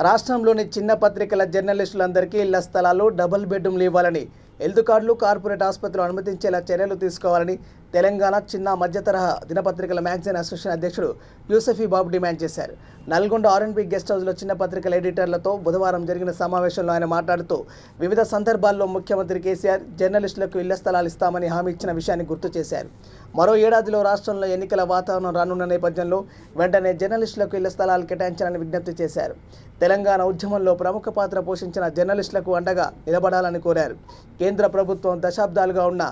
రాష్ట్రంలోని చిన్న పత్రికల జర్నలిస్టులందరికీ ఇళ్ల స్థలాలు, డబుల్ బెడ్రూమ్లు ఇవ్వాలని, హెల్త్ కార్డులు కార్పొరేట్ ఆసుపత్రులు అనుమతించేలా చర్యలు తీసుకోవాలని తెలంగాణ చిన్న మధ్యతరహా దినపత్రికల మ్యాగజైన్ అసోసియేషన్ అధ్యక్షుడు యూసఫీ బాబు డిమాండ్ చేశారు. నల్గొండ ఆర్ఎన్బి గెస్ట్ హౌస్లో చిన్న పత్రికల ఎడిటర్లతో బుధవారం జరిగిన సమావేశంలో ఆయన మాట్లాడుతూ వివిధ సందర్భాల్లో ముఖ్యమంత్రి కేసీఆర్ జర్నలిస్టులకు ఇళ్ల స్థలాలు ఇస్తామని హామీ ఇచ్చిన విషయాన్ని గుర్తు చేశారు. మరో ఏడాదిలో రాష్ట్రంలో ఎన్నికల వాతావరణం రానున్న నేపథ్యంలో వెంటనే జర్నలిస్టులకు ఇళ్ల స్థలాలు కేటాయించాలని విజ్ఞప్తి చేశారు. తెలంగాణ ఉద్యమంలో ప్రముఖ పాత్ర పోషించిన జర్నలిస్టులకు అండగా నిలబడాలని కోరారు. కేంద్ర ప్రభుత్వం దశాబ్దాలుగా ఉన్న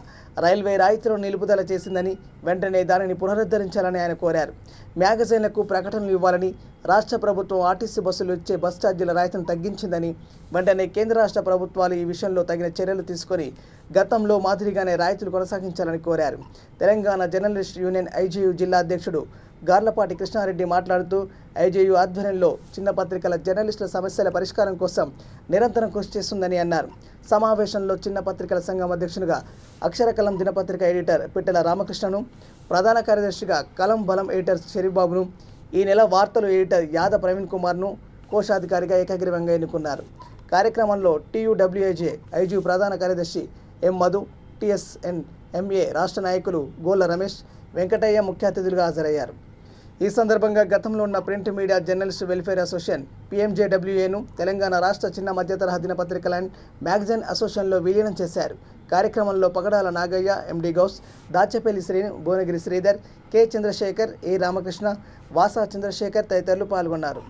రైల్వే రాయితీలను నిలుపుదల చేసిందని, వెంటనే దానిని పునరుద్ధరించాలని ఆయన కోరారు. మ్యాగజైన్లకు ప్రకటనలు ఇవ్వాలని, రాష్ట్ర ప్రభుత్వం ఆర్టీసీ బస్సులు ఇచ్చే బస్ ఛార్జీల రాయితీని తగ్గించిందని, వెంటనే కేంద్ర రాష్ట్ర ప్రభుత్వాలు ఈ విషయంలో తగిన చర్యలు తీసుకొని గతంలో మాదిరిగానే రాయితీలు కొనసాగించాలని కోరారు. తెలంగాణ జర్నలిస్ట్ యూనియన్ ఐజేయు జిల్లా అధ్యక్షుడు గార్లపాటి కృష్ణారెడ్డి మాట్లాడుతూ ఐజేయు ఆధ్వర్యంలో చిన్న పత్రికల జర్నలిస్టుల సమస్యల పరిష్కారం కోసం నిరంతరం కృషి చేస్తుందని అన్నారు. సమావేశంలో చిన్న పత్రికల సంఘం అధ్యక్షునిగా అక్షరకలం దినపత్రిక ఎడిటర్ పిట్టెల రామకృష్ణను, ప్రధాన కార్యదర్శిగా కలం బలం ఎడిటర్ షరీఫ్ బాబును, ఈ నెల వార్తలు ఎడిటర్ యాద ప్రవీణ్ కుమార్ను కోశాధికారిగా ఏకగ్రీవంగా ఎన్నుకున్నారు. కార్యక్రమంలో టీయూడబ్ల్యూఏజే ఐజేయు ప్రధాన కార్యదర్శి ఎం మధు, టీఎస్ఎన్ ఎంఏ రాష్ట్ర నాయకులు గోళ్ల రమేష్, వెంకటయ్య ముఖ్య అతిథులుగా హాజరయ్యారు. ఈ సందర్భంగా గతంలో ఉన్న print media journalist welfare association PMJWAను తెలంగాణ రాష్ట్ర చిన్న మధ్యతరహా దినపత్రికల అండ్ మ్యాగజైన్ అసోసియేషన్లో విలీనం చేశారు. కార్యక్రమంలో పగడాల నాగయ్య, ఎండి గౌస్, దాచపల్లి శ్రీను, భువనగిరి శ్రీధర్, కె చంద్రశేఖర్, ఏ రామకృష్ణ, వాసా చంద్రశేఖర్ తదితరులు పాల్గొన్నారు.